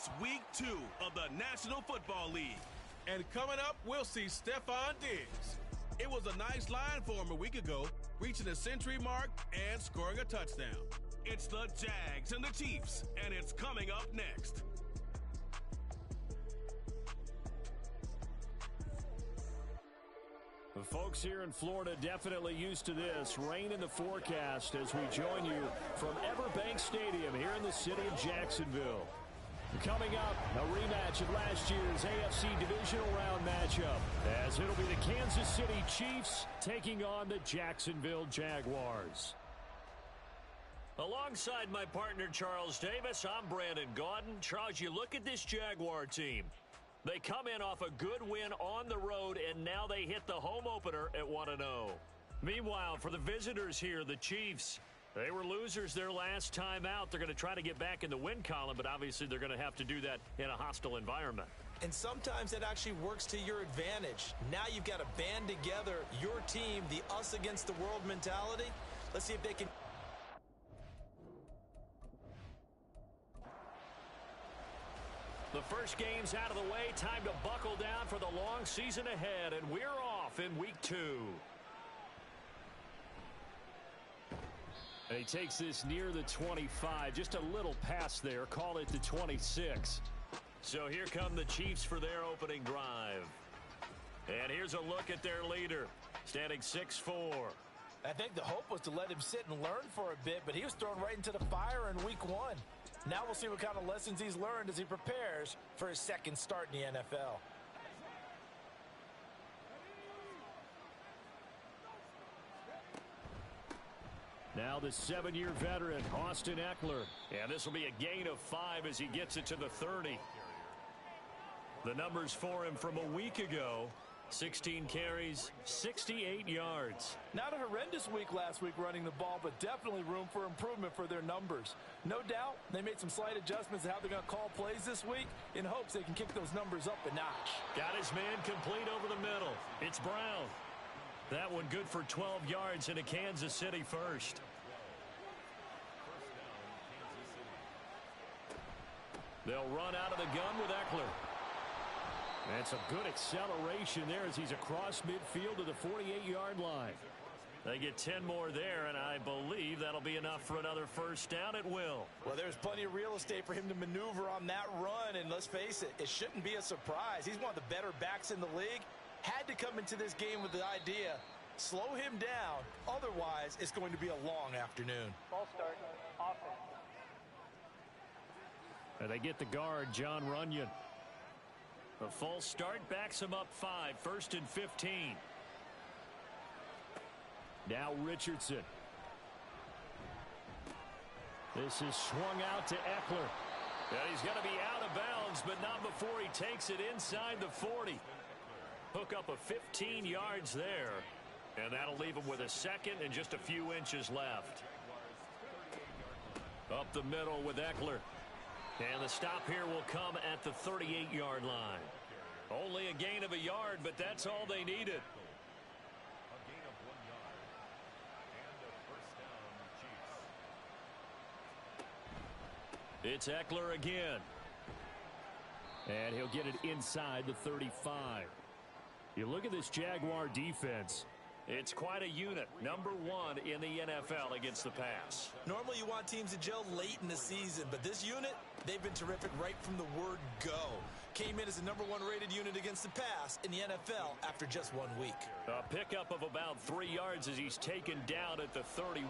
It's week 2 of the National Football League. And coming up, we'll see Stephon Diggs. It was a nice line for him a week ago, reaching the century mark and scoring a touchdown. It's the Jags and the Chiefs, and it's coming up next. The folks here in Florida definitely used to this. Rain in the forecast as we join you from Everbank Stadium here in the city of Jacksonville. Coming up, a rematch of last year's AFC Divisional Round matchup, as it'll be the Kansas City Chiefs taking on the Jacksonville Jaguars. Alongside my partner Charles Davis, I'm Brandon Gaudin. Charles, you look at this Jaguar team. They come in off a good win on the road, and now they hit the home opener at 1-0. Meanwhile, for the visitors here, the Chiefs, they were losers their last time out. They're going to try to get back in the win column, but obviously they're going to have to do that in a hostile environment. And sometimes it actually works to your advantage. Now you've got to band together your team, the us against the world mentality. Let's see if they can. The first game's out of the way. Time to buckle down for the long season ahead, and we're off in week 2. And he takes this near the 25. Just a little pass there. Call it the 26. So here come the Chiefs for their opening drive. And here's a look at their leader, standing 6'4". I think the hope was to let him sit and learn for a bit, but he was thrown right into the fire in week 1. Now we'll see what kind of lessons he's learned as he prepares for his second start in the NFL. Now the 7-year veteran, Austin Eckler. And this will be a gain of 5 as he gets it to the 30. The numbers for him from a week ago. 16 carries, 68 yards. Not a horrendous week last week running the ball, but definitely room for improvement for their numbers. No doubt they made some slight adjustments to how they're going to call plays this week in hopes they can kick those numbers up a notch. Got his man complete over the middle. It's Brown. That one good for 12 yards in a Kansas City first. They'll run out of the gun with Eckler. And some good acceleration there as he's across midfield to the 48-yard line. They get 10 more there, and I believe that'll be enough for another first down at will. Well, there's plenty of real estate for him to maneuver on that run, and let's face it, it shouldn't be a surprise. He's one of the better backs in the league. Had to come into this game with the idea, slow him down, otherwise it's going to be a long afternoon. Ball start, offense. And they get the guard, John Runyon. The false start backs him up 5, 1st and 15. Now Richardson. This is swung out to Eckler. And he's going to be out of bounds, but not before he takes it inside the 40. Hook up a 15 yards there. And that'll leave him with a second and just a few inches left. Up the middle with Eckler. And the stop here will come at the 38-yard line. Only a gain of a yard, but that's all they needed. It's Eckler again. And he'll get it inside the 35. You look at this Jaguar defense. It's quite a unit. Number 1 in the NFL against the pass. Normally you want teams to gel late in the season, but this unit, they've been terrific right from the word go. Came in as the number 1 rated unit against the pass in the NFL after just 1 week. A pickup of about 3 yards as he's taken down at the 31.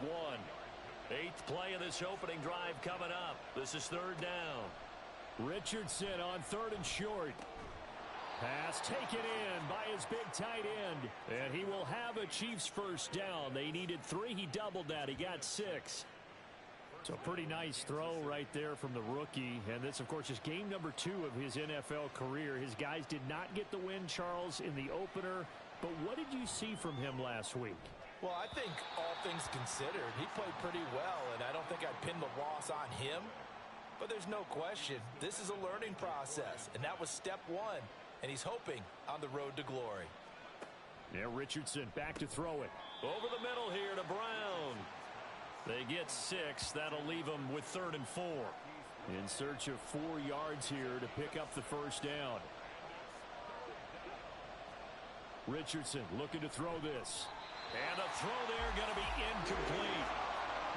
8th play of this opening drive coming up. This is 3rd down. Richardson on 3rd and short. Pass taken in by his big tight end. And he will have a Chiefs first down. They needed 3. He doubled that. He got 6. So a pretty nice throw right there from the rookie. And this, of course, is game number 2 of his NFL career. His guys did not get the win, Charles, in the opener. But what did you see from him last week? Well, I think all things considered, he played pretty well, and I don't think I'd pin the loss on him. But there's no question, this is a learning process, and that was step 1. And he's hoping on the road to glory. Yeah, Richardson back to throw it. Over the middle here to Brown. They get 6. That'll leave them with 3rd and 4. In search of 4 yards here to pick up the first down. Richardson looking to throw this. And the throw there going to be incomplete.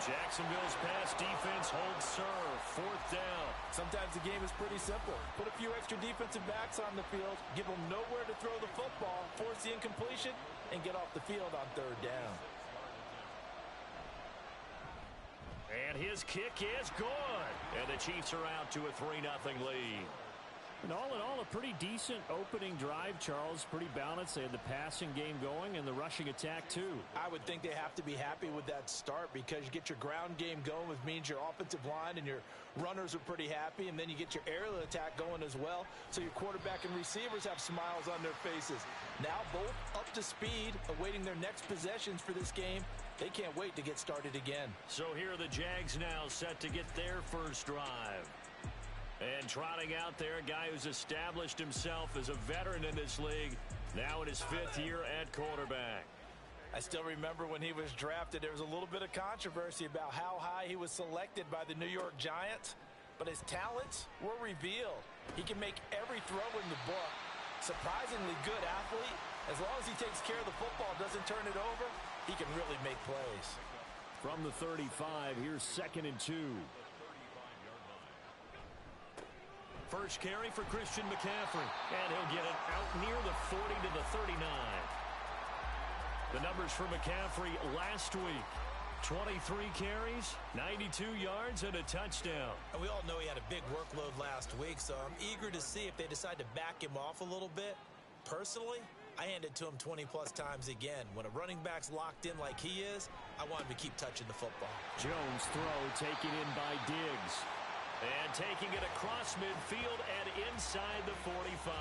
Jacksonville's pass defense holds serve. 4th down. Sometimes the game is pretty simple. Put a few extra defensive backs on the field, give them nowhere to throw the football, force the incompletion, and get off the field on 3rd down. And his kick is good. And the Chiefs are out to a 3-0 lead. And all in all, a pretty decent opening drive, Charles. Pretty balanced. They had the passing game going and the rushing attack, too. I would think they have to be happy with that start because you get your ground game going, which means your offensive line and your runners are pretty happy, and then you get your aerial attack going as well, so your quarterback and receivers have smiles on their faces. Now both up to speed, awaiting their next possessions for this game. They can't wait to get started again. So here are the Jags now set to get their first drive. And trotting out there, a guy who's established himself as a veteran in this league, now in his 5th year at quarterback. I still remember when he was drafted, there was a little bit of controversy about how high he was selected by the New York Giants, but his talents were revealed. He can make every throw in the book. Surprisingly good athlete. As long as he takes care of the football, doesn't turn it over, he can really make plays. From the 35, here's 2nd and 2. First carry for Christian McCaffrey. And he'll get it out near the 40 to the 39. The numbers for McCaffrey last week. 23 carries, 92 yards, and a touchdown. And we all know he had a big workload last week, so I'm eager to see if they decide to back him off a little bit. Personally, I hand it to him 20-plus times again. When a running back's locked in like he is, I want him to keep touching the football. Jones throw taken in by Diggs. And taking it across midfield and inside the 45.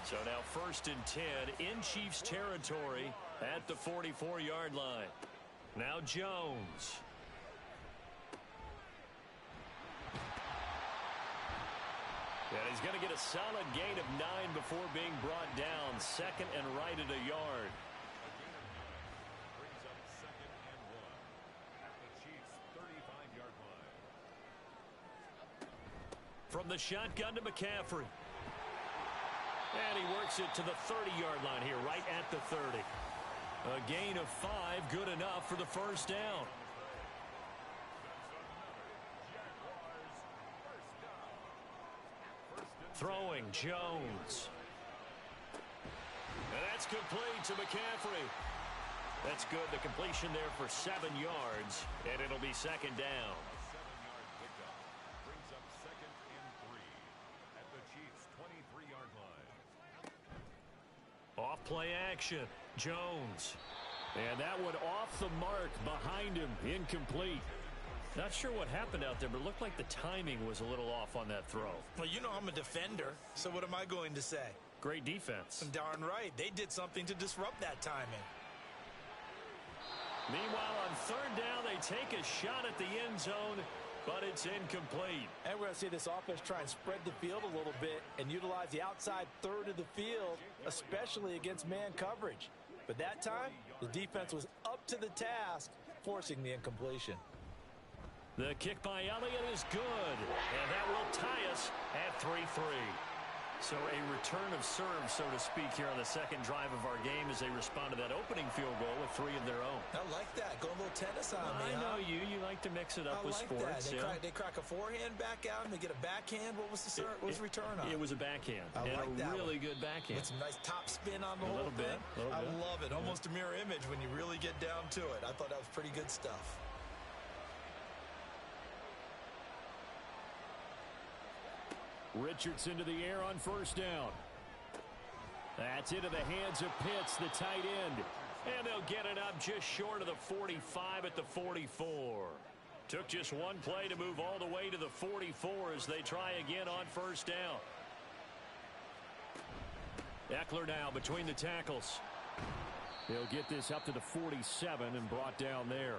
So now 1st and 10 in Chiefs territory at the 44-yard line. Now Jones. And he's going to get a solid gain of 9 before being brought down. 2nd and right at a yard. From the shotgun to McCaffrey. And he works it to the 30-yard line here, right at the 30. A gain of 5, good enough for the first down. Throwing Jones. And that's complete to McCaffrey. That's good. The completion there for 7 yards, and it'll be 2nd down. Off play action. Jones. And that one off the mark behind him. Incomplete. Not sure what happened out there, but it looked like the timing was a little off on that throw. Well, you know I'm a defender, so what am I going to say? Great defense. Darn right. They did something to disrupt that timing. Meanwhile, on 3rd down, they take a shot at the end zone, but it's incomplete. And we're going to see this offense try and spread the field a little bit and utilize the outside 3rd of the field, especially against man coverage. But that time, the defense was up to the task, forcing the incompletion. The kick by Elliott is good, and that will tie us at 3-3. So a return of serve, so to speak, here on the 2nd drive of our game as they respond to that opening field goal with 3 of their own. I like that. Go a little tennis on me, I know you. You like to mix it up with sports. They crack a forehand back out, and they get a backhand. What was the return on? It was a backhand. I like that really good backhand. With some nice top spin on the whole thing. I love it. Almost a mirror image when you really get down to it. I thought that was pretty good stuff. Richardson to the air on 1st down. That's into the hands of Pitts, the tight end. And they'll get it up just short of the 45 at the 44. Took just one play to move all the way to the 44 as they try again on 1st down. Eckler now between the tackles. He'll get this up to the 47 and brought down there.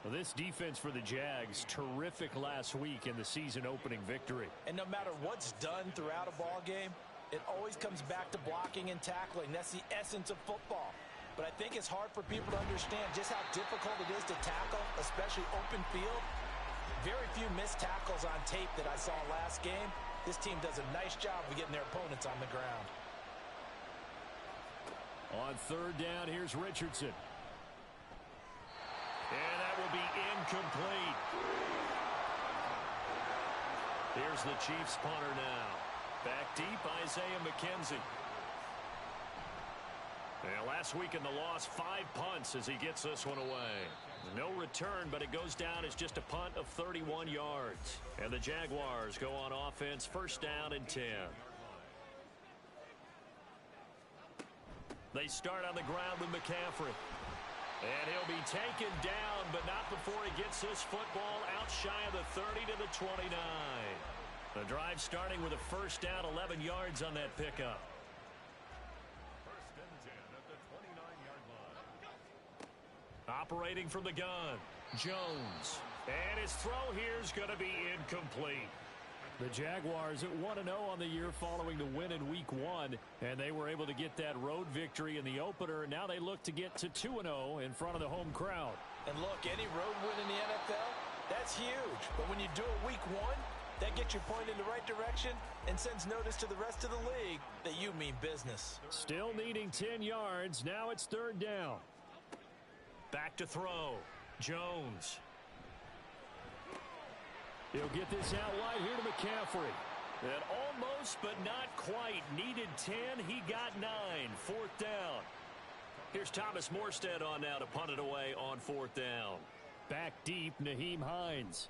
Well, this defense for the Jags, terrific last week in the season-opening victory. And no matter what's done throughout a ball game, it always comes back to blocking and tackling. That's the essence of football. But I think it's hard for people to understand just how difficult it is to tackle, especially open field. very few missed tackles on tape that I saw last game. This team does a nice job of getting their opponents on the ground. On third down, here's Richardson. And that will be incomplete. Here's the Chiefs punter now. Back deep, Isaiah McKenzie. And last week in the loss, 5 punts as he gets this one away. No return, but it goes down as just a punt of 31 yards. And the Jaguars go on offense, first down and 10. They start on the ground with McCaffrey. And he'll be taken down, but not before he gets this football out shy of the 30 to the 29. The drive starting with a first down, 11 yards on that pickup. First and 10 at the 29-yard line. Operating from the gun, Jones. And his throw here is going to be incomplete. The Jaguars at 1-0 on the year following the win in Week 1, and they were able to get that road victory in the opener. Now they look to get to 2-0 in front of the home crowd. And look, any road win in the NFL, that's huge. But when you do it Week 1, that gets you pointed in the right direction and sends notice to the rest of the league that you mean business. Still needing 10 yards. Now it's third down. Back to throw. Jones. He'll get this out wide here to McCaffrey. And almost, but not quite. Needed 10. He got 9. Fourth down. Here's Thomas Morstead on now to punt it away on fourth down. Back deep, Nyheim Hines.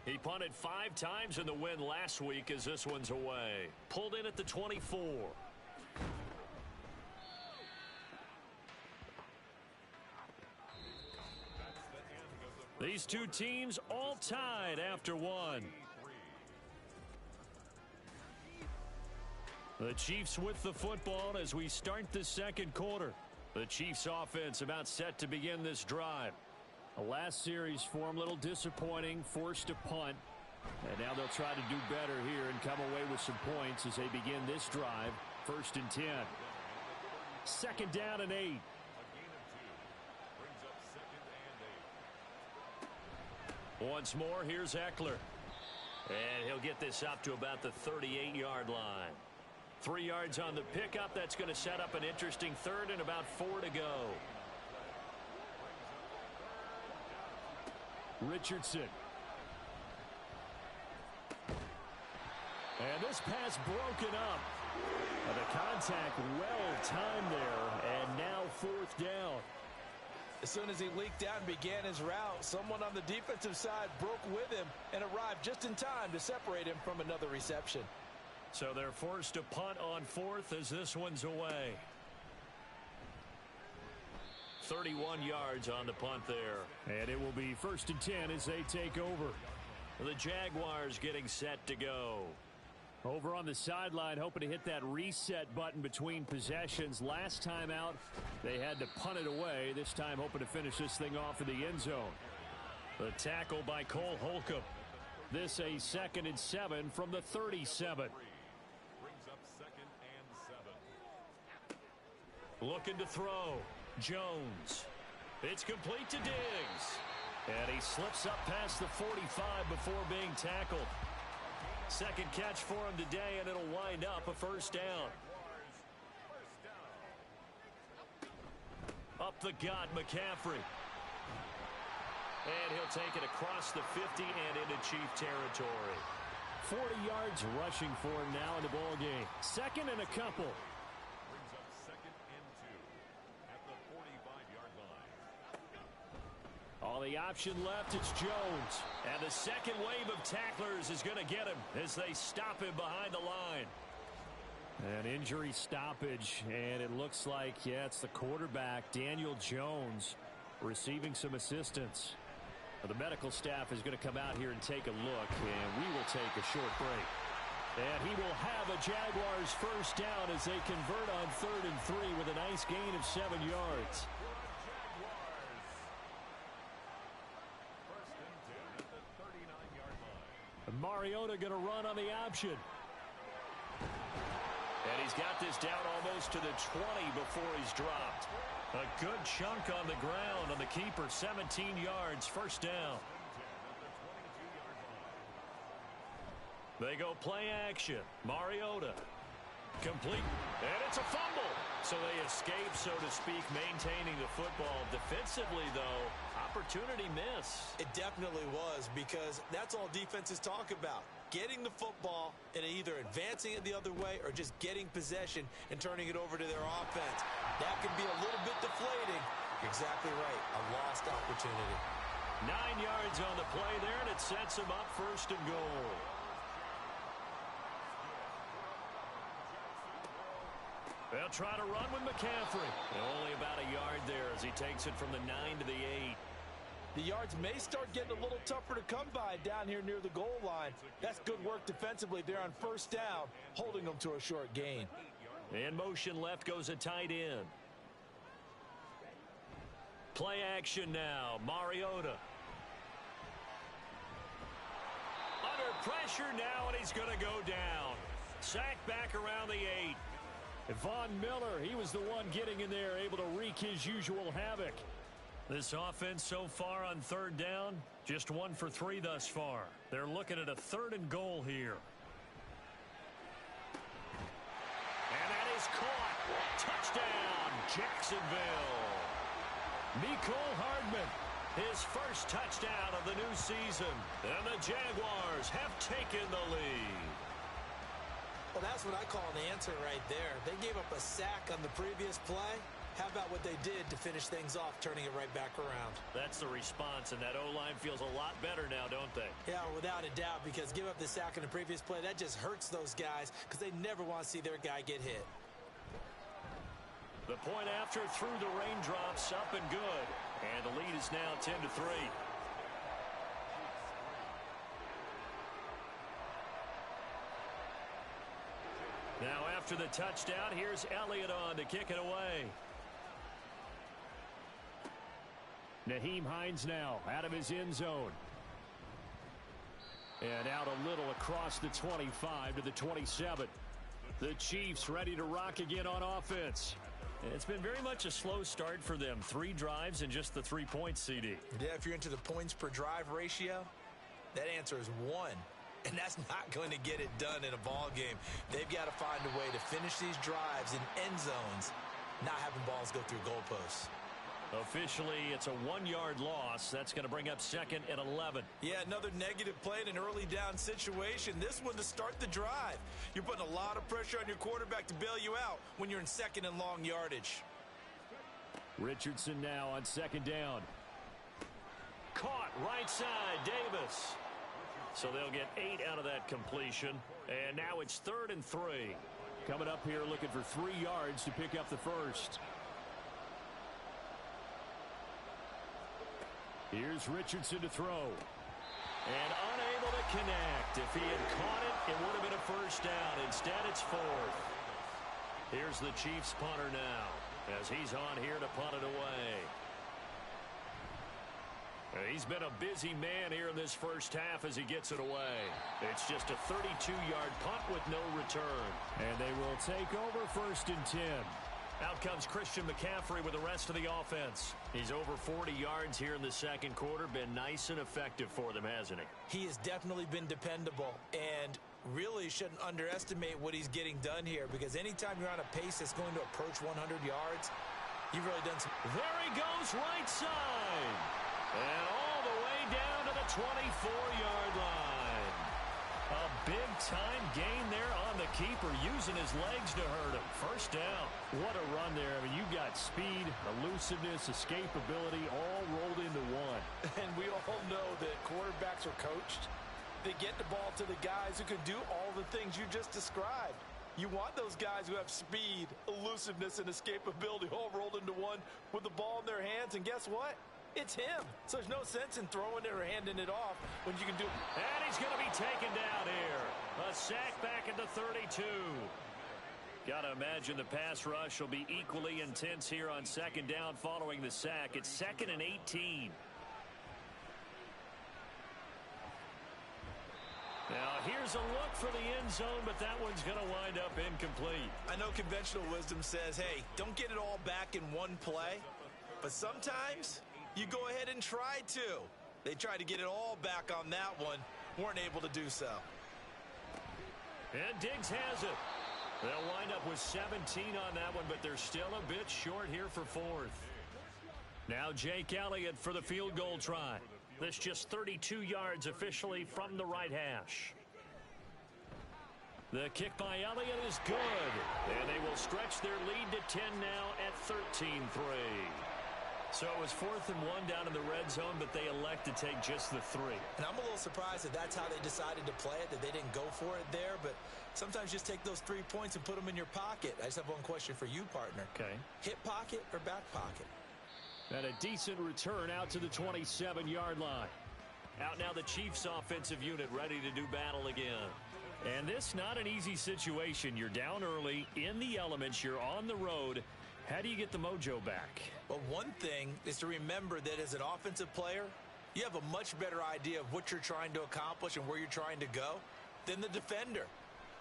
He punted 5 times in the win last week as this one's away. Pulled in at the 24. These two teams all tied after one. The Chiefs with the football as we start the second quarter. The Chiefs offense about set to begin this drive. The last series for them, a little disappointing, forced to punt. And now they'll try to do better here and come away with some points as they begin this drive. First and 10. Second down and 8. Once more, here's Eckler. And he'll get this up to about the 38-yard line. 3 yards on the pickup. That's going to set up an interesting third and about 4 to go. Richardson. And this pass broken up. And the contact well timed there. And now fourth down. As soon as he leaked out and began his route, someone on the defensive side broke with him and arrived just in time to separate him from another reception. So they're forced to punt on fourth as this one's away. 31 yards on the punt there. And it will be first and 10 as they take over. The Jaguars getting set to go. Over on the sideline, hoping to hit that reset button between possessions. Last time out, they had to punt it away. This time, hoping to finish this thing off in the end zone. The tackle by Cole Holcomb. This a 2nd and 7 from the 37. Brings up 2nd and 7. Looking to throw. Jones. It's complete to Diggs. And he slips up past the 45 before being tackled. Second catch for him today, and it'll wind up a first down. Up the gut, McCaffrey. And he'll take it across the 50 and into Chief territory. 40 yards rushing for him now in the ball game. Second and a couple. Brings up 2nd and 2 at the 45-yard line. All the option left, it's Jones. And the second wave of tacklers is going to get him as they stop him behind the line. An injury stoppage, and it looks like, yeah, it's the quarterback, Daniel Jones, receiving some assistance. The medical staff is going to come out here and take a look, and we will take a short break. And he will have a Jaguars first down as they convert on 3rd and 3 with a nice gain of 7 yards. Mariota going to run on the option. And he's got this down almost to the 20 before he's dropped. A good chunk on the ground on the keeper, 17 yards, first down. They go play action. Mariota. Complete. And it's a fumble. So they escape, so to speak, maintaining the football. Defensively, though, opportunity miss. It definitely was, because that's all defenses talk about. Getting the football and either advancing it the other way or just getting possession and turning it over to their offense. That can be a little bit deflating. Exactly right. A lost opportunity. 9 yards on the play there, and it sets them up 1st and goal. They'll try to run with McCaffrey. Only about a yard there as he takes it from the 9 to the 8. The yards may start getting a little tougher to come by down here near the goal line. That's good work defensively there on 1st down, holding them to a short gain. In motion left goes a tight end. Play action now. Mariota. Under pressure now, and he's going to go down. Sacked back around the 8. Von Miller, he was the one getting in there, able to wreak his usual havoc. This offense so far on 3rd down, just 1 for 3 thus far. They're looking at a 3rd and goal here. And that is caught. Touchdown, Jacksonville. Mecole Hardman, his first touchdown of the new season. And the Jaguars have taken the lead. Well, that's what I call an answer right there. They gave up a sack on the previous play. How about what they did to finish things off, turning it right back around? That's the response, and that O-line feels a lot better now, don't they? Yeah, without a doubt, because give up the sack in the previous play, that just hurts those guys because they never want to see their guy get hit. The point after through the raindrops, up and good. And the lead is now 10-3. Now after the touchdown, here's Elliott on to kick it away. Nyheim Hines now out of his end zone. And out a little across the 25 to the 27. The Chiefs ready to rock again on offense. It's been very much a slow start for them. 3 drives and just the 3 points, CD. Yeah, if you're into the points per drive ratio, that answer is 1. And that's not going to get it done in a ball game. They've got to find a way to finish these drives in end zones, not having balls go through goalposts. Officially, it's a 1-yard loss. That's going to bring up 2nd and 11. Yeah, another negative play in an early down situation. This one to start the drive. You're putting a lot of pressure on your quarterback to bail you out when you're in 2nd and long yardage. Richardson now on 2nd down. Caught right side, Davis. So they'll get 8 out of that completion. And now it's 3rd and 3. Coming up here looking for 3 yards to pick up the first. Here's Richardson to throw. And unable to connect. If he had caught it, it would have been a first down. Instead, it's 4th. Here's the Chiefs punter now, as he's on here to punt it away. He's been a busy man here in this first half as he gets it away. It's just a 32-yard punt with no return. And they will take over 1st and 10. Out comes Christian McCaffrey with the rest of the offense. He's over 40 yards here in the 2nd quarter. Been nice and effective for them, hasn't he? He has definitely been dependable and really shouldn't underestimate what he's getting done here, because anytime you're on a pace that's going to approach 100 yards, you've really done some. There he goes right side. And all the way down to the 24-yard line. A big-time gain there on the keeper, using his legs to hurt him. First down. What a run there. I mean, you got speed, elusiveness, escapability, all rolled into one. And we all know that quarterbacks are coached. They get the ball to the guys who can do all the things you just described. You want those guys who have speed, elusiveness, and escapability all rolled into one with the ball in their hands. And guess what? It's him. So there's no sense in throwing it or handing it off when you can do it. And he's going to be taken down here. A sack back at the 32. Got to imagine the pass rush will be equally intense here on 2nd down following the sack. It's 2nd and 18. Now, here's a look for the end zone, but that one's going to wind up incomplete. I know conventional wisdom says, hey, don't get it all back in one play. But sometimes you go ahead and try to. They tried to get it all back on that one. Weren't able to do so. And Diggs has it. They'll wind up with 17 on that one, but they're still a bit short here for fourth. Now Jake Elliott for the field goal try. This just 32 yards officially from the right hash. The kick by Elliott is good. And they will stretch their lead to 10 now at 13-3. So it was 4th and 1 down in the red zone, but they elect to take just the 3. And I'm a little surprised that that's how they decided to play it, that they didn't go for it there. But sometimes just take those 3 points and put them in your pocket. I just have one question for you, partner. Okay. Hip pocket or back pocket? And a decent return out to the 27-yard line. Out now the Chiefs offensive unit ready to do battle again. And this not an easy situation. You're down early, in the elements, you're on the road. How do you get the mojo back? Well, one thing is to remember that as an offensive player, you have a much better idea of what you're trying to accomplish and where you're trying to go than the defender.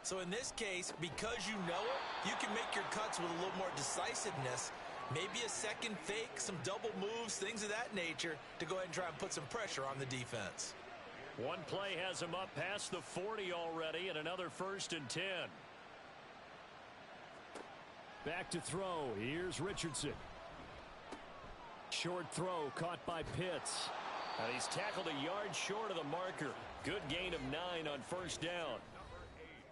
So in this case, because you know it, you can make your cuts with a little more decisiveness, maybe a second fake, some double moves, things of that nature to go ahead and try and put some pressure on the defense. One play has him up past the 40 already, and another 1st and 10. Back to throw. Here's Richardson. Short throw caught by Pitts. And he's tackled a yard short of the marker. Good gain of 9 on 1st down.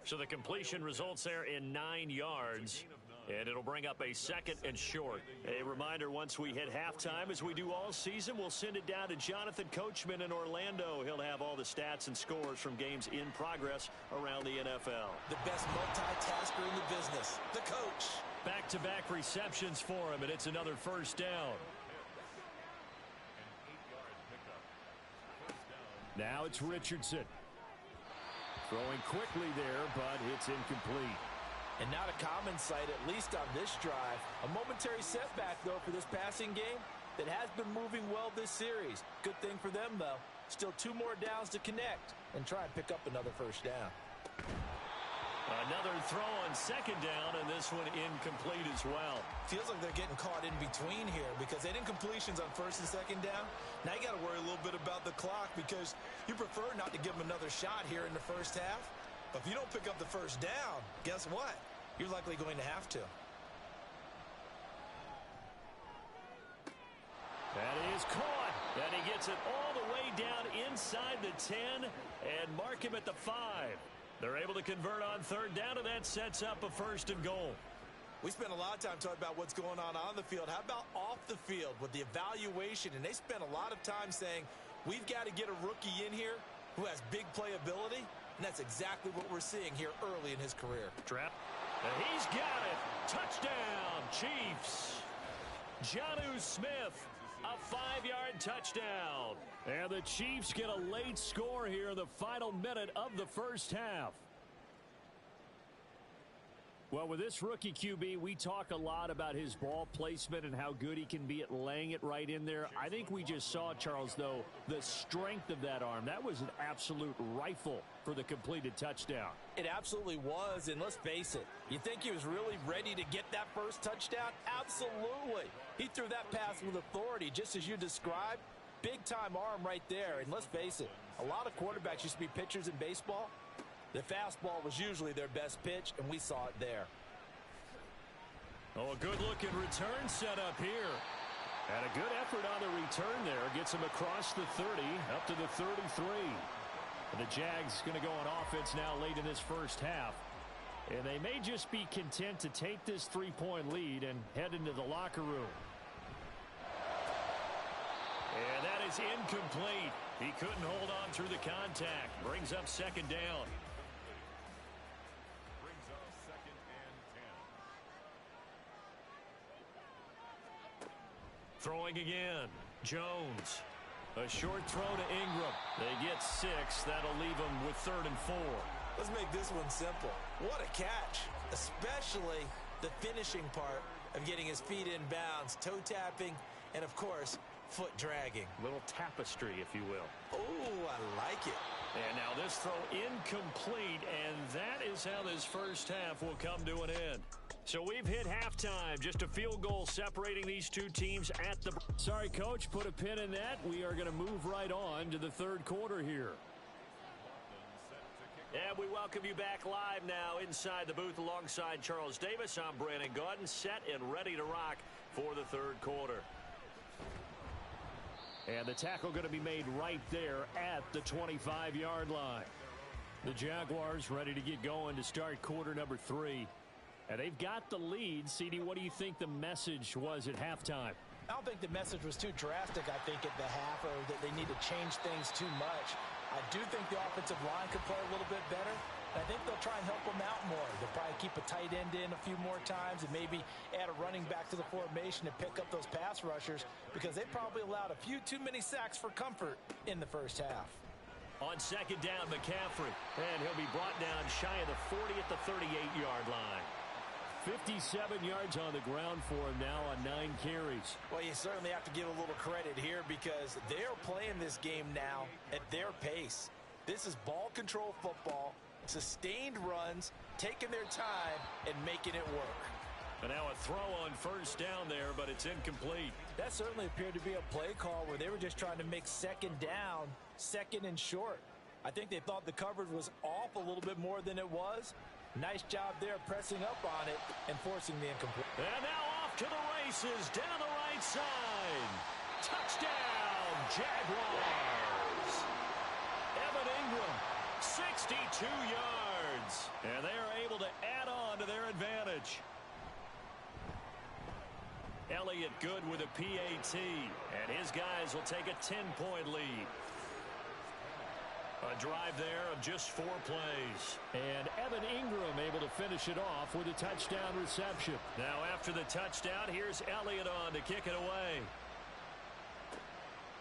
So the completion results there in 9 yards. And it'll bring up a 2nd and short. A reminder, once we hit halftime, as we do all season, we'll send it down to Jonathan Coachman in Orlando. He'll have all the stats and scores from games in progress around the NFL. The best multitasker in the business, the coach. Back-to-back receptions for him, and it's another 1st down. Now it's Richardson. Throwing quickly there, but it's incomplete. And not a common sight, at least on this drive. A momentary setback, though, for this passing game that has been moving well this series. Good thing for them, though. Still 2 more downs to connect and try and pick up another 1st down. Another throw on 2nd down, and this one incomplete as well. Feels like they're getting caught in between here because they did incompletions on 1st and 2nd down. Now you got to worry a little bit about the clock because you prefer not to give them another shot here in the 1st half. But if you don't pick up the 1st down, guess what? You're likely going to have to. That is caught. And he gets it all the way down inside the 10 and mark him at the 5. They're able to convert on 3rd down, and that sets up a 1st and goal. We spent a lot of time talking about what's going on the field. How about off the field with the evaluation? And they spent a lot of time saying, we've got to get a rookie in here who has big playability. And that's exactly what we're seeing here early in his career. Trap. And he's got it. Touchdown, Chiefs. Jonnu Smith, a 5-yard touchdown. And the Chiefs get a late score here in the final minute of the 1st half. Well, with this rookie QB, we talk a lot about his ball placement and how good he can be at laying it right in there. I think we just saw, Charles, though, the strength of that arm. That was an absolute rifle for the completed touchdown. It absolutely was, and let's face it, you think he was really ready to get that 1st touchdown? Absolutely. He threw that pass with authority, just as you described. Big-time arm right there, and let's face it, a lot of quarterbacks used to be pitchers in baseball. The fastball was usually their best pitch, and we saw it there. Oh, a good-looking return set up here. And a good effort on the return there. Gets him across the 30, up to the 33. And the Jags going to go on offense now late in this 1st half. And they may just be content to take this 3-point lead and head into the locker room. And that is incomplete. He couldn't hold on through the contact. Brings up 2nd down. Throwing again. Jones. A short throw to Ingram. They get 6. That'll leave them with 3rd and 4. Let's make this one simple. What a catch. Especially the finishing part of getting his feet in bounds, toe tapping, and of course, foot dragging. Little tapestry, if you will. Oh, I like it. And now this throw incomplete, and that is how this 1st half will come to an end. So we've hit halftime. Just a field goal separating these two teams at the... Sorry, Coach, put a pin in that. We are going to move right on to the 3rd quarter here. And we welcome you back live now inside the booth alongside Charles Davis. I'm Brandon Gaudin, set and ready to rock for the third quarter. And the tackle going to be made right there at the 25-yard line. The Jaguars ready to get going to start quarter number 3. And they've got the lead. CD, what do you think the message was at halftime? I don't think the message was too drastic, I think, at the half, or that they need to change things too much. I do think the offensive line could play a little bit better. I think they'll try and help them out more. They'll probably keep a tight end in a few more times and maybe add a running back to the formation to pick up those pass rushers, because they probably allowed a few too many sacks for comfort in the first half. On second down, McCaffrey. And he'll be brought down shy of the 40 at the 38-yard line. 57 yards on the ground for him now on 9 carries. Well, you certainly have to give a little credit here because they're playing this game now at their pace. This is ball control football, sustained runs, taking their time, and making it work. And now a throw on first down there, but it's incomplete. That certainly appeared to be a play call where they were just trying to make second down, second and short. I think they thought the coverage was off a little bit more than it was. Nice job there pressing up on it and forcing the incomplete. And now off to the races down the right side. Touchdown, Jaguars. Evan Ingram, 62 yards. And they are able to add on to their advantage. Elliott good with a PAT. And his guys will take a 10-point lead. A drive there of just 4 plays. And Evan Ingram able to finish it off with a touchdown reception. Now after the touchdown, here's Elliott on to kick it away.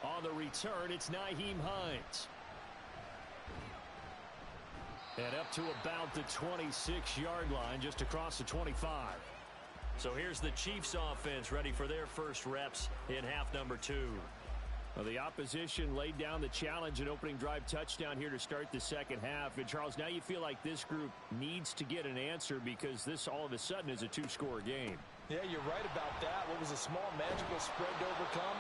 On the return, it's Nyheim Hines. And up to about the 26-yard line, just across the 25. So here's the Chiefs offense ready for their first reps in half number 2. Well, the opposition laid down the challenge and opening drive touchdown here to start the second half. And, Charles, now you feel like this group needs to get an answer because this all of a sudden is a 2-score game. Yeah, you're right about that. What was a small, manageable spread to overcome,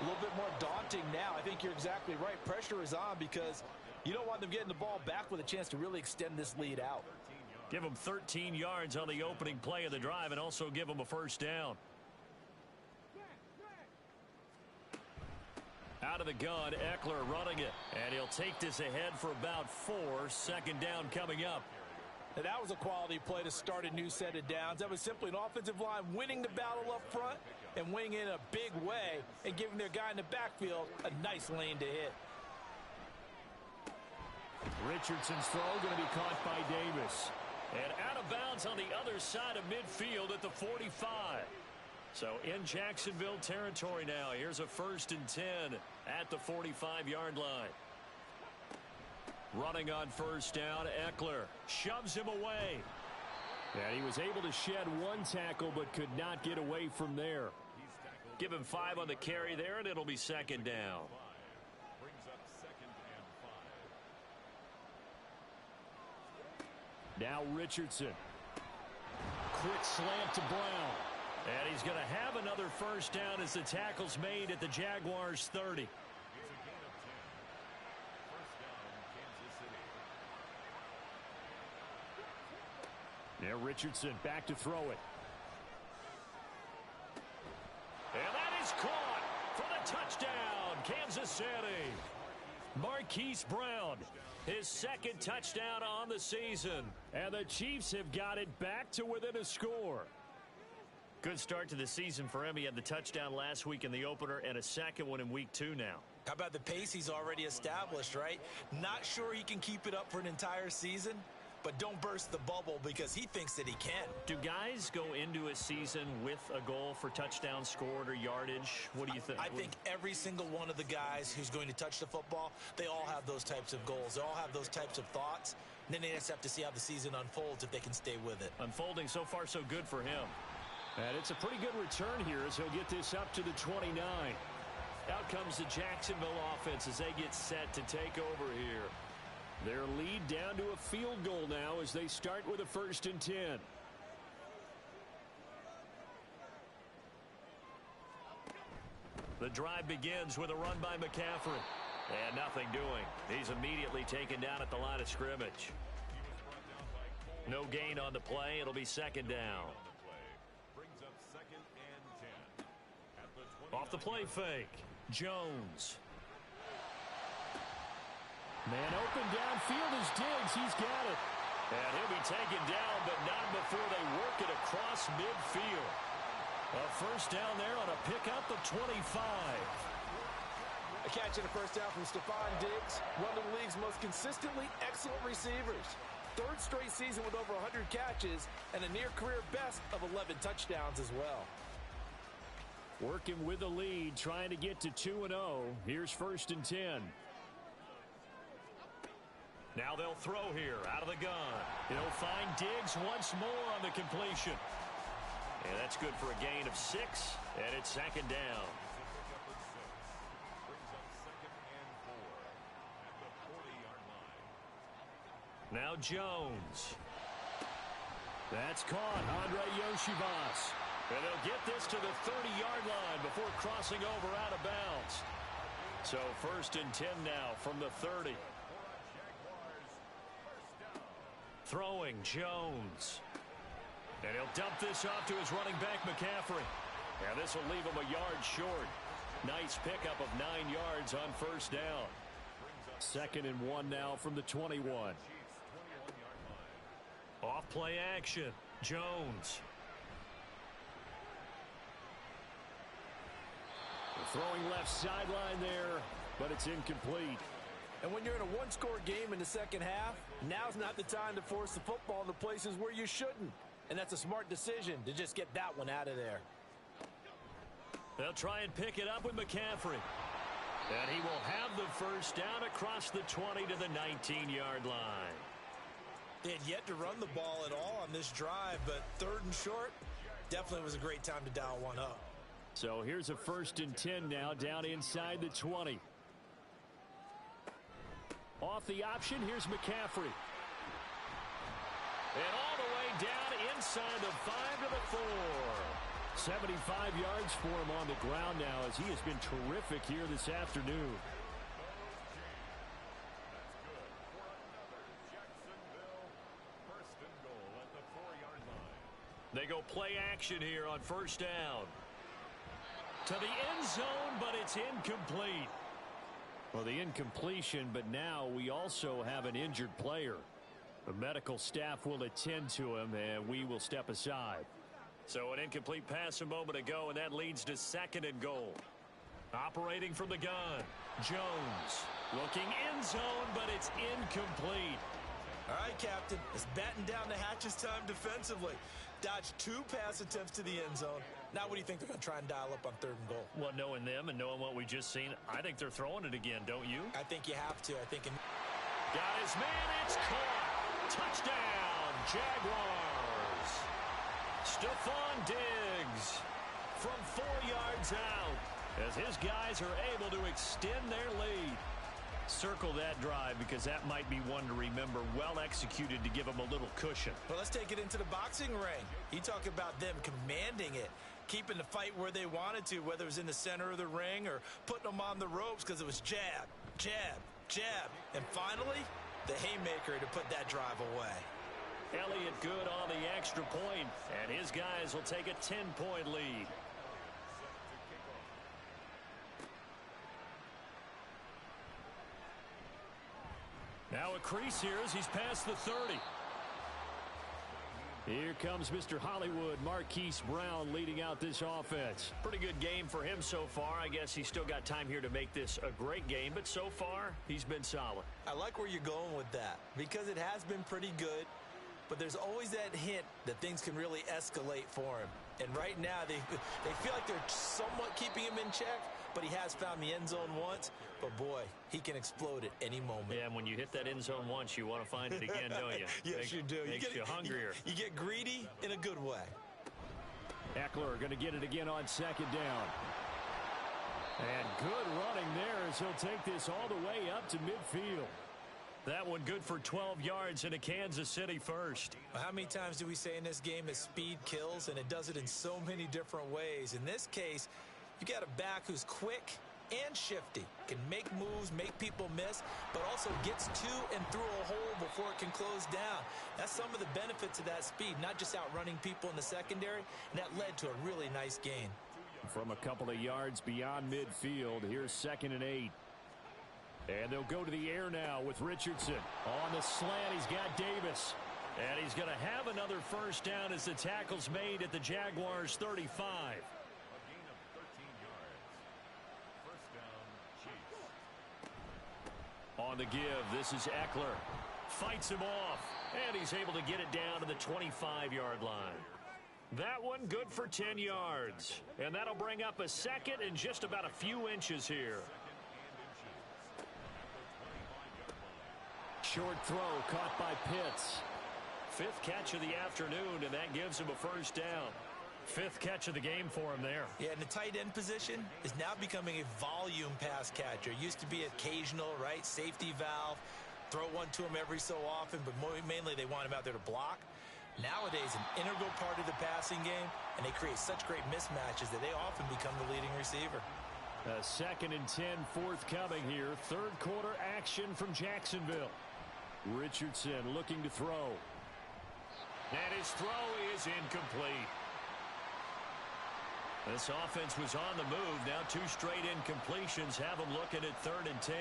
a little bit more daunting now. I think you're exactly right. Pressure is on because you don't want them getting the ball back with a chance to really extend this lead out. Give them 13 yards on the opening play of the drive and also give them a first down. Out of the gun, Eckler running it. And he'll take this ahead for about 4. Second down coming up. And that was a quality play to start a new set of downs. That was simply an offensive line winning the battle up front and winning in a big way and giving their guy in the backfield a nice lane to hit. Richardson's throw going to be caught by Davis. And out of bounds on the other side of midfield at the 45. So in Jacksonville territory now. Here's a 1st and 10 at the 45-yard line. Running on first down, Eckler shoves him away. And he was able to shed 1 tackle but could not get away from there. Give him 5 on the carry there, and it'll be second down. Brings up 2nd and 5. Now Richardson. Quick slant to Brown. And he's going to have another first down as the tackle's made at the Jaguars' 30. It's a gain of 10. First down, Kansas City. Now Richardson back to throw it. And that is caught for the touchdown, Kansas City. Marquise Brown, his 2nd touchdown on the season. And the Chiefs have got it back to within a score. Good start to the season for him. He had the touchdown last week in the opener and a second one in week 2 now. How about the pace he's already established, right? Not sure he can keep it up for an entire season, but don't burst the bubble because he thinks that he can. Do guys go into a season with a goal for touchdowns scored or yardage? What do you think? I think every single one of the guys who's going to touch the football, they all have those types of goals. They all have those types of thoughts. And then they just have to see how the season unfolds if they can stay with it. Unfolding so far so good for him. And it's a pretty good return here as he'll get this up to the 29. Out comes the Jacksonville offense as they get set to take over here. Their lead down to a field goal now as they start with a 1st and 10. The drive begins with a run by McCaffrey. And nothing doing. He's immediately taken down at the line of scrimmage. No gain on the play. It'll be second down. Brings up second and 10. At the 29. Off the play fake. Jones. Man open downfield is Diggs. He's got it. And he'll be taken down, but not before they work it across midfield. A first down there on a pickup of 25. A catch and a first down from Stephon Diggs, one of the league's most consistently excellent receivers. Third straight season with over 100 catches and a near-career best of 11 touchdowns as well. Working with the lead, trying to get to 2-0. Here's first and 10. Now they'll throw here out of the gun. He'll find Diggs once more on the completion. And that's good for a gain of 6, and it's second down. Now Jones. That's caught. Andre Yoshibas. And they'll get this to the 30-yard line before crossing over out of bounds. So first and 10 now from the 30. Throwing Jones. And he'll dump this off to his running back McCaffrey. And this will leave him a yard short. Nice pickup of 9 yards on first down. Second and 1 now from the 21. Off play action. Jones. Throwing left sideline there, but it's incomplete. And when you're in a one-score game in the second half, now's not the time to force the football into places where you shouldn't. And that's a smart decision to just get that one out of there. They'll try and pick it up with McCaffrey. And he will have the first down across the 20 to the 19-yard line. They had yet to run the ball at all on this drive, but third and short definitely was a great time to dial one up. So here's a first and 10 now down inside the 20. Off the option, here's McCaffrey. And all the way down inside the 5 to the 4. 75 yards for him on the ground now as he has been terrific here this afternoon. They go play action here on first down. To the end zone, but it's incomplete. Well, the incompletion, but now we also have an injured player. The medical staff will attend to him, and we will step aside. So an incomplete pass a moment ago, and that leads to second and goal. Operating from the gun, Jones. Looking end zone, but it's incomplete. All right, Captain. It's batten down the hatches time defensively. Dodged 2 pass attempts to the end zone. Now what do you think they're going to try and dial up on third and goal? Well, knowing them and knowing what we just seen, I think they're throwing it again, don't you? I think you have to. I think. Got his man. It's caught. Touchdown, Jaguars. Stephon Diggs from 4 yards out as his guys are able to extend their lead. Circle that drive because that might be one to remember. Well executed to give them a little cushion. Well, let's take it into the boxing ring. You talk about them commanding it, keeping the fight where they wanted to, whether it was in the center of the ring or putting them on the ropes because it was jab, jab, jab. And finally, the haymaker to put that drive away. Elliott good on the extra point, and his guys will take a 10-point lead. Now a crease here as he's past the 30. Here comes Mr. Hollywood, Marquise Brown, leading out this offense. Pretty good game for him so far. I guess he's still got time here to make this a great game, but so far, he's been solid. I like where you're going with that because it has been pretty good, but there's always that hint that things can really escalate for him. And right now, they feel like they're somewhat keeping him in check, but he has found the end zone once. But, boy, he can explode at any moment. Yeah, and when you hit that end zone once, you want to find it again, don't you? Yes, you do. Makes you hungrier. You get greedy in a good way. Eckler going to get it again on second down. And good running there as he'll take this all the way up to midfield. That one good for 12 yards in a Kansas City first. Well, how many times do we say in this game that speed kills, and it does it in so many different ways? In this case, you got a back who's quick, and shifty. Can make moves, make people miss, but also gets to and through a hole before it can close down. That's some of the benefits of that speed, not just outrunning people in the secondary, and that led to a really nice gain. From a couple of yards beyond midfield, here's 2nd and 8. And they'll go to the air now with Richardson. On the slant, he's got Davis. And he's going to have another first down as the tackle's made at the Jaguars' 35. A gain of 13 yards. First down, Chiefs. On the give, this is Eckler. Fights him off. And he's able to get it down to the 25-yard line. That one good for 10 yards. And that'll bring up a second and just about a few inches here. Short throw caught by Pitts. 5th catch of the afternoon, and that gives him a first down. 5th catch of the game for him there. Yeah, and the tight end position is now becoming a volume pass catcher. Used to be occasional, right? Safety valve. Throw one to him every so often, but mainly they want him out there to block. Nowadays, an integral part of the passing game, and they create such great mismatches that they often become the leading receiver. A 2nd and 10 forthcoming here. 3rd quarter action from Jacksonville. Richardson looking to throw. And his throw is incomplete. This offense was on the move. Now 2 straight incompletions have them looking at 3rd and 10.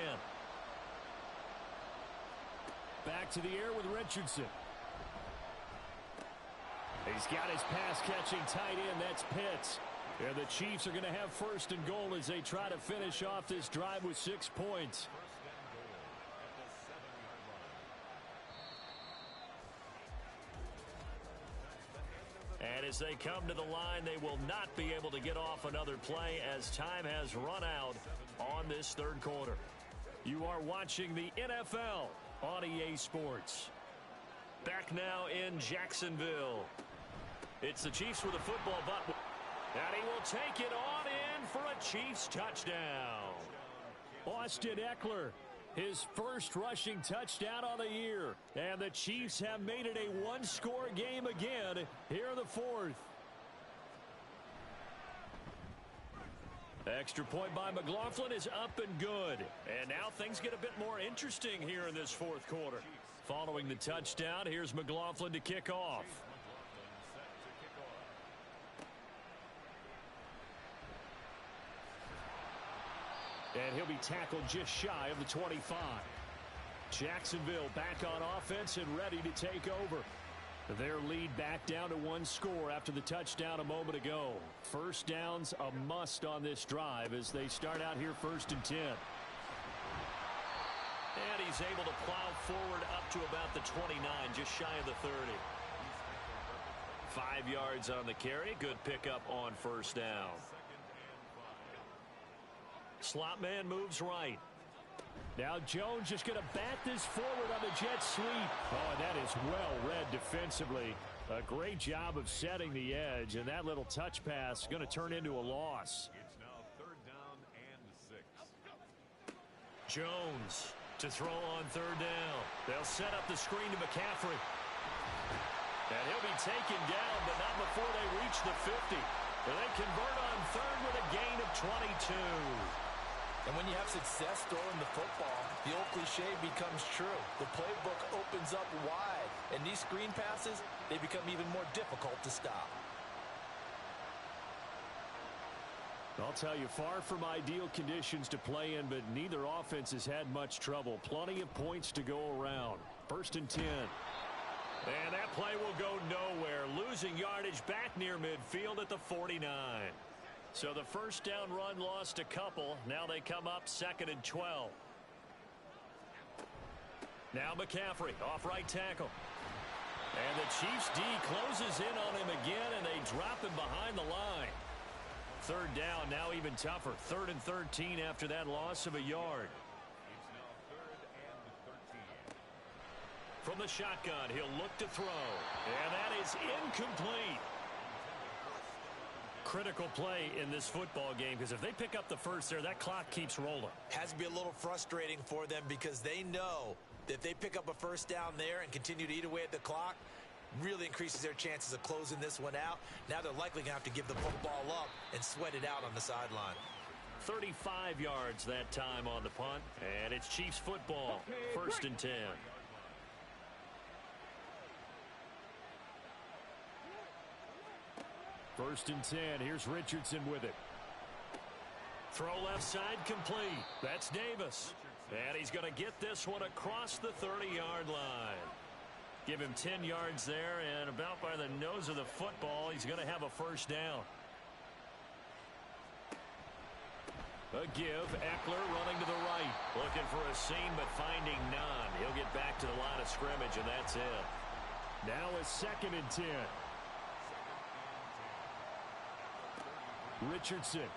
Back to the air with Richardson. He's got his pass-catching tight end. That's Pitts. And the Chiefs are going to have 1st and goal as they try to finish off this drive with 6 points. And as they come to the line, they will not be able to get off another play as time has run out on this 3rd quarter. You are watching the NFL on EA Sports. Back now in Jacksonville. It's the Chiefs with a football, but and he will take it on in for a Chiefs touchdown. Austin Eckler, his first rushing touchdown on the year. And the Chiefs have made it a 1-score game again here in the 4th. Extra point by McLaughlin is up and good. And now things get a bit more interesting here in this 4th quarter. Following the touchdown, here's McLaughlin to kick off. And he'll be tackled just shy of the 25. Jacksonville back on offense and ready to take over. Their lead back down to 1 score after the touchdown a moment ago. First down's a must on this drive as they start out here 1st and 10. And he's able to plow forward up to about the 29, just shy of the 30. 5 yards on the carry. Good pickup on 1st down. Slot man moves right. Now Jones just going to bat this forward on the jet sweep. Oh, and that is well read defensively. A great job of setting the edge, and that little touch pass is going to turn into a loss. It's now 3rd down and 6. Jones to throw on 3rd down. They'll set up the screen to McCaffrey. And he'll be taken down, but not before they reach the 50. They convert on 3rd with a gain of 22. And when you have success throwing the football, the old cliche becomes true. The playbook opens up wide, and these screen passes, they become even more difficult to stop. I'll tell you, far from ideal conditions to play in, but neither offense has had much trouble. Plenty of points to go around. 1st and 10. And that play will go nowhere. Losing yardage back near midfield at the 49. So the first down run lost a couple. Now they come up 2nd and 12. Now McCaffrey off right tackle. And the Chiefs D closes in on him again, and they drop him behind the line. 3rd down, now even tougher. 3rd and 13 after that loss of a yard. It's now 3rd and 13. From the shotgun, he'll look to throw. And that is incomplete. Critical play in this football game, because if they pick up the first there, that clock keeps rolling. Has to be a little frustrating for them because they know that if they pick up a first down there and continue to eat away at the clock, really increases their chances of closing this one out. Now they're likely going to have to give the football up and sweat it out on the sideline. 35 yards that time on the punt. And it's Chiefs football. 1st and 10. First and 10. Here's Richardson with it. Throw left side complete. That's Davis. And he's going to get this one across the 30-yard line. Give him 10 yards there, and about by the nose of the football, he's going to have a first down. A give. Eckler running to the right. Looking for a seam, but finding none. He'll get back to the line of scrimmage, and that's it. Now a 2nd and 10. Richardson.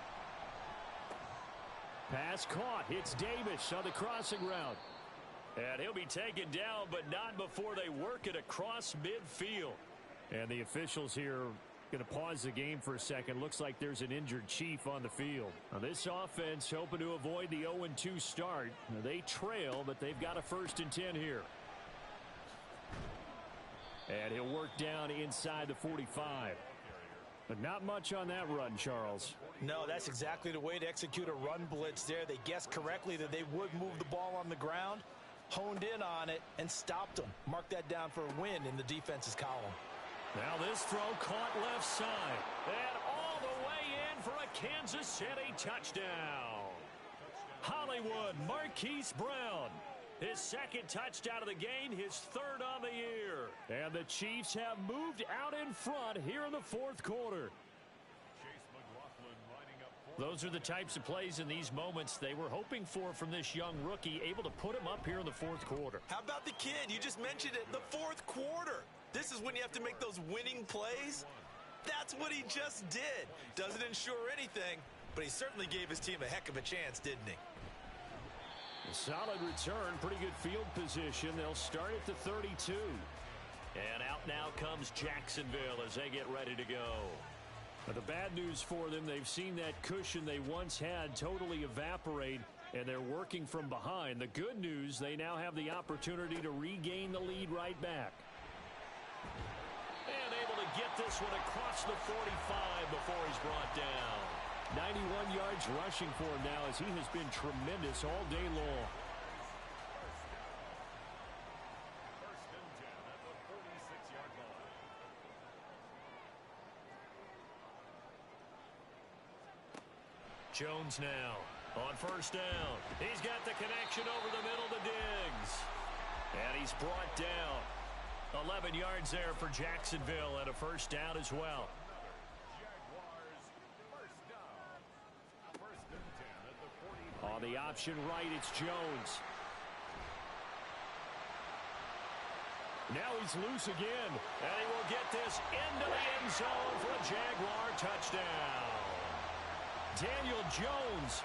Pass caught. It's Davis on the crossing route. And he'll be taken down, but not before they work it across midfield. And the officials here going to pause the game for a second. Looks like there's an injured Chief on the field. Now this offense hoping to avoid the 0-2 start. Now they trail, but they've got a 1st and 10 here. And he'll work down inside the 45. But not much on that run, Charles. No, that's exactly the way to execute a run blitz there. They guessed correctly that they would move the ball on the ground, honed in on it, and stopped them. Mark that down for a win in the defense's column. Now this throw caught left side. And all the way in for a Kansas City touchdown. Hollywood Marquise Brown. His 2nd touchdown of the game, his 3rd on the year. And the Chiefs have moved out in front here in the 4th quarter. Those are the types of plays in these moments they were hoping for from this young rookie, able to put him up here in the 4th quarter. How about the kid? You just mentioned it, the 4th quarter. This is when you have to make those winning plays. That's what he just did. Doesn't ensure anything, but he certainly gave his team a heck of a chance, didn't he? A solid return, pretty good field position. They'll start at the 32. And out now comes Jacksonville as they get ready to go. But the bad news for them, they've seen that cushion they once had totally evaporate, and they're working from behind. The good news, they now have the opportunity to regain the lead right back. And able to get this one across the 45 before he's brought down. 91 yards rushing for him now as he has been tremendous all day long. First and 10 at the 46-yard line. Jones now on 1st down. He's got the connection over the middle to Diggs. And he's brought down. 11 yards there for Jacksonville and a first down as well. On the option right, it's Jones. Now he's loose again. And he will get this into the end zone for a Jaguar touchdown. Daniel Jones,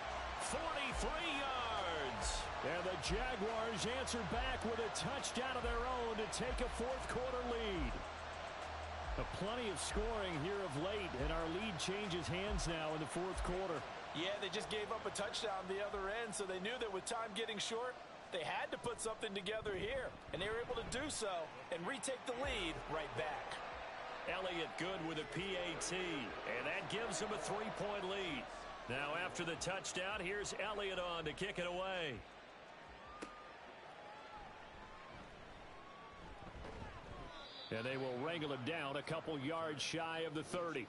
43 yards. And the Jaguars answered back with a touchdown of their own to take a 4th quarter lead. Plenty of scoring here of late, and our lead changes hands now in the 4th quarter. Yeah, they just gave up a touchdown the other end, so they knew that with time getting short, they had to put something together here, and they were able to do so and retake the lead right back. Elliott good with a PAT, and that gives him a 3-point lead. Now after the touchdown, here's Elliott on to kick it away. And they will wrangle him down a couple yards shy of the 30.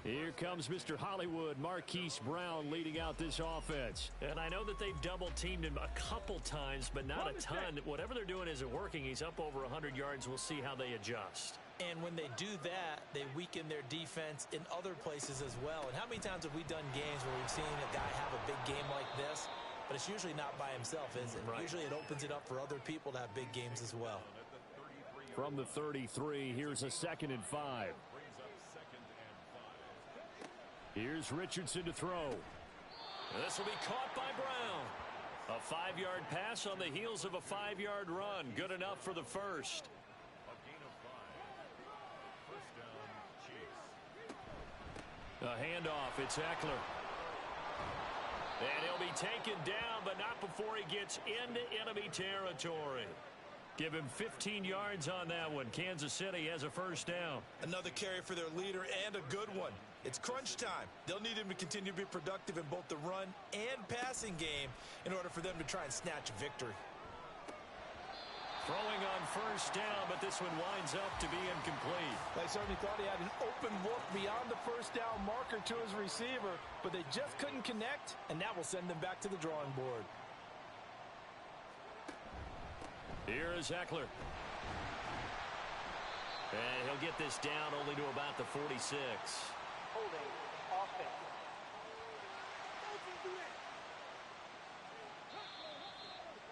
Here comes Mr. Hollywood, Marquise Brown, leading out this offense. And I know that they've double-teamed him a couple times, but not a ton. Whatever they're doing isn't working. He's up over 100 yards. We'll see how they adjust. And when they do that, they weaken their defense in other places as well. And how many times have we done games where we've seen a guy have a big game like this? But it's usually not by himself, is it? Right. Usually it opens it up for other people to have big games as well. From the 33, here's a 2nd and 5. Here's Richardson to throw. And this will be caught by Brown. A 5-yard pass on the heels of a 5-yard run. Good enough for the first. A gain of 5. First down, Chiefs. A handoff. It's Eckler. And he'll be taken down, but not before he gets into enemy territory. Give him 15 yards on that one. Kansas City has a first down. Another carry for their leader and a good one. It's crunch time. They'll need him to continue to be productive in both the run and passing game in order for them to try and snatch a victory. Throwing on first down, but this one winds up to be incomplete. They certainly thought he had an open look beyond the first down marker to his receiver, but they just couldn't connect, and that will send them back to the drawing board. Here is Eckler. And he'll get this down only to about the 46. Holding offense.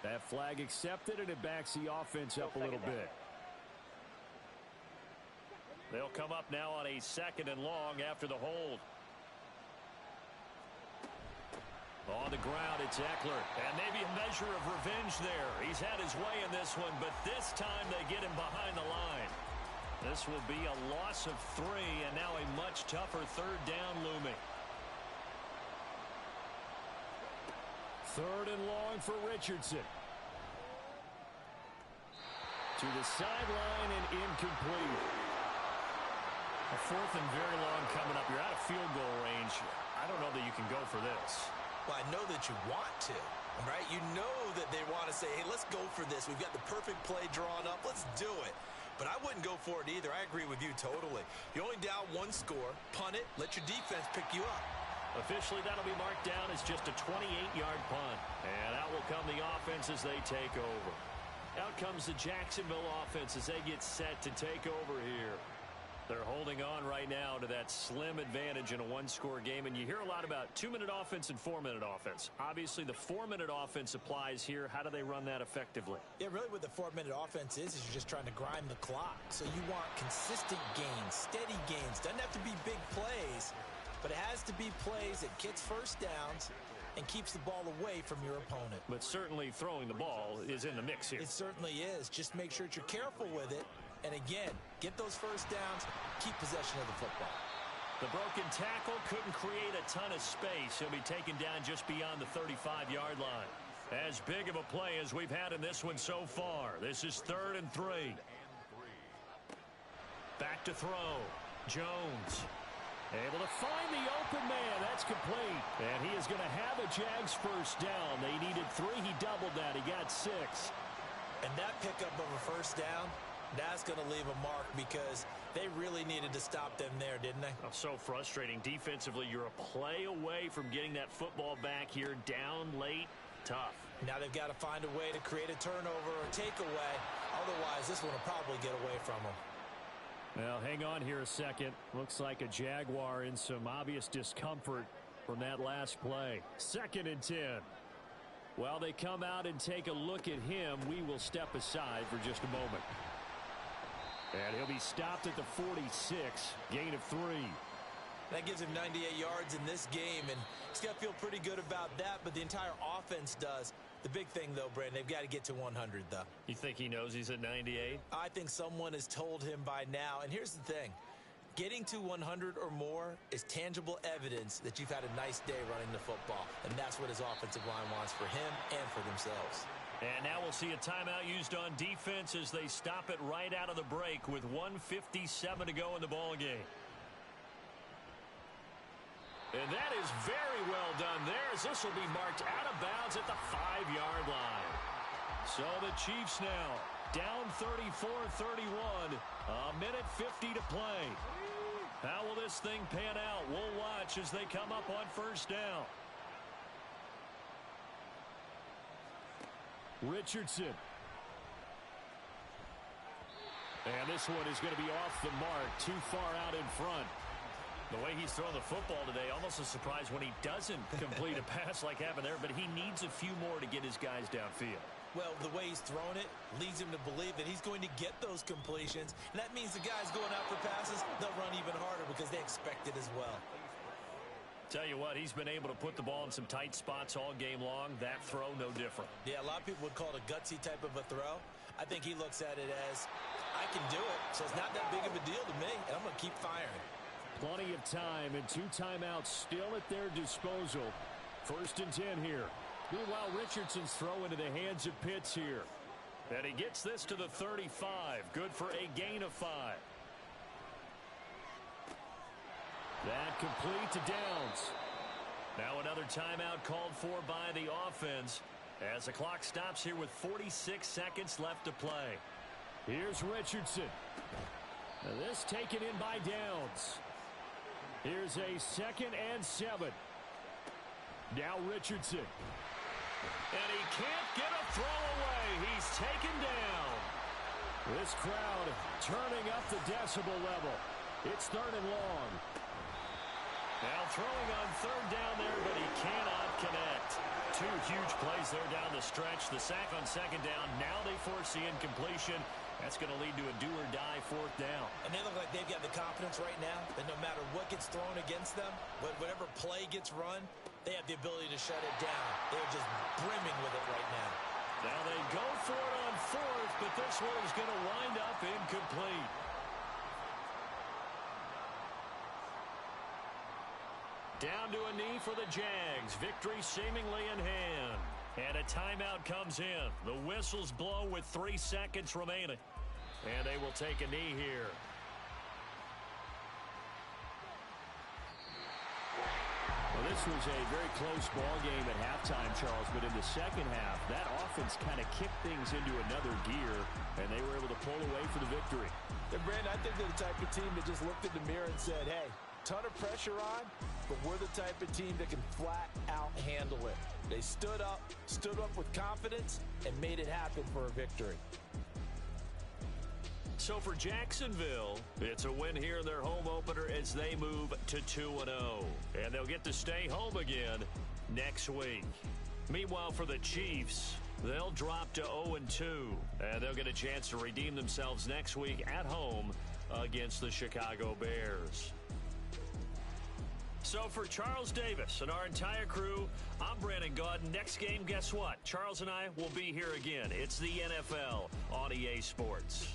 That flag accepted, and it backs the offense up a little bit. They'll come up now on a 2nd and long after the hold. On the ground, it's Eckler. And maybe a measure of revenge there. He's had his way in this one, but this time they get him behind the line. This will be a loss of 3, and now a much tougher 3rd down looming. 3rd and long for Richardson. To the sideline and incomplete. A 4th and very long coming up. You're out of field goal range. I don't know that you can go for this. Well, I know that you want to, right? You know that they want to say, hey, let's go for this. We've got the perfect play drawn up. Let's do it. But I wouldn't go for it either. I agree with you totally. You're only down 1 score. Punt it. Let your defense pick you up. Officially, that'll be marked down as just a 28-yard punt. And out will come the offense as they take over. Out comes the Jacksonville offense as they get set to take over here. They're holding on right now to that slim advantage in a 1-score game. And you hear a lot about 2-minute offense and 4-minute offense. Obviously, the 4-minute offense applies here. How do they run that effectively? Yeah, really what the 4-minute offense is you're just trying to grind the clock. So you want consistent gains, steady gains. Doesn't have to be big plays, but it has to be plays that gets first downs and keeps the ball away from your opponent. But certainly throwing the ball is in the mix here. It certainly is. Just make sure that you're careful with it. And again, get those first downs, keep possession of the football. The broken tackle couldn't create a ton of space. He'll be taken down just beyond the 35-yard line. As big of a play as we've had in this one so far. This is 3rd and 3. Back to throw. Jones. Able to find the open man. That's complete. And he is going to have a Jags first down. They needed 3. He doubled that. He got 6. And that pickup of a first down, that's going to leave a mark because they really needed to stop them there, didn't they? Oh, so frustrating. Defensively, you're a play away from getting that football back here. Down late. Tough. Now they've got to find a way to create a turnover or takeaway. Otherwise, this one will probably get away from them. Well, hang on here a second. Looks like a Jaguar in some obvious discomfort from that last play. 2nd and 10. While they come out and take a look at him, we will step aside for just a moment. And he'll be stopped at the 46, gain of 3. That gives him 98 yards in this game, and he's got to feel pretty good about that, but the entire offense does. The big thing, though, Brandon, they've got to get to 100, though. You think he knows he's at 98? I think someone has told him by now, and here's the thing. Getting to 100 or more is tangible evidence that you've had a nice day running the football, and that's what his offensive line wants for him and for themselves. And now we'll see a timeout used on defense as they stop it right out of the break with 1:57 to go in the ball game. And that is very well done there as this will be marked out of bounds at the 5-yard line. So the Chiefs now down 34-31, a minute 50 to play. How will this thing pan out? We'll watch as they come up on first down. Richardson. And this one is going to be off the mark, too far out in front. The way he's thrown the football today, almost a surprise when he doesn't complete a pass like happened there, but he needs a few more to get his guys downfield. Well, the way he's thrown it leads him to believe that he's going to get those completions, and that means the guys going out for passes, they'll run even harder because they expect it as well. Tell you what, he's been able to put the ball in some tight spots all game long. That throw, no different. Yeah, a lot of people would call it a gutsy type of a throw. I think he looks at it as, I can do it, so it's not that big of a deal to me, and I'm going to keep firing. Plenty of time and 2 timeouts still at their disposal. 1st and 10 here. Meanwhile, Richardson's throw into the hands of Pitts here. And he gets this to the 35. Good for a gain of 5. That complete to Downs. Now another timeout called for by the offense as the clock stops here with 46 seconds left to play. Here's Richardson. Now this taken in by Downs. Here's a 2nd and 7. Now Richardson. And he can't get a throw away. He's taken down. This crowd turning up the decibel level. It's 3rd and long. Now throwing on 3rd down there, but he cannot connect. 2 huge plays there down the stretch. The sack on 2nd down. Now they force the incompletion. That's going to lead to a do-or-die 4th down. And they look like they've got the confidence right now that no matter what gets thrown against them, whatever play gets run, they have the ability to shut it down. They're just brimming with it right now. Now they go for it on 4th, but this one is going to wind up incomplete. Down to a knee for the Jags. Victory seemingly in hand. And a timeout comes in. The whistles blow with 3 seconds remaining. And they will take a knee here. Well, this was a very close ball game at halftime, Charles, but in the second half, that offense kind of kicked things into another gear, and they were able to pull away for the victory. And Brandon, I think they're the type of team that just looked in the mirror and said, hey, ton of pressure on, but we're the type of team that can flat out handle it. They stood up with confidence, and made it happen for a victory. So for Jacksonville, it's a win here in their home opener as they move to 2-0. And they'll get to stay home again next week. Meanwhile, for the Chiefs, they'll drop to 0-2. And they'll get a chance to redeem themselves next week at home against the Chicago Bears. So for Charles Davis and our entire crew, I'm Brandon Gaudin. Next game, guess what? Charles and I will be here again. It's the NFL on EA Sports.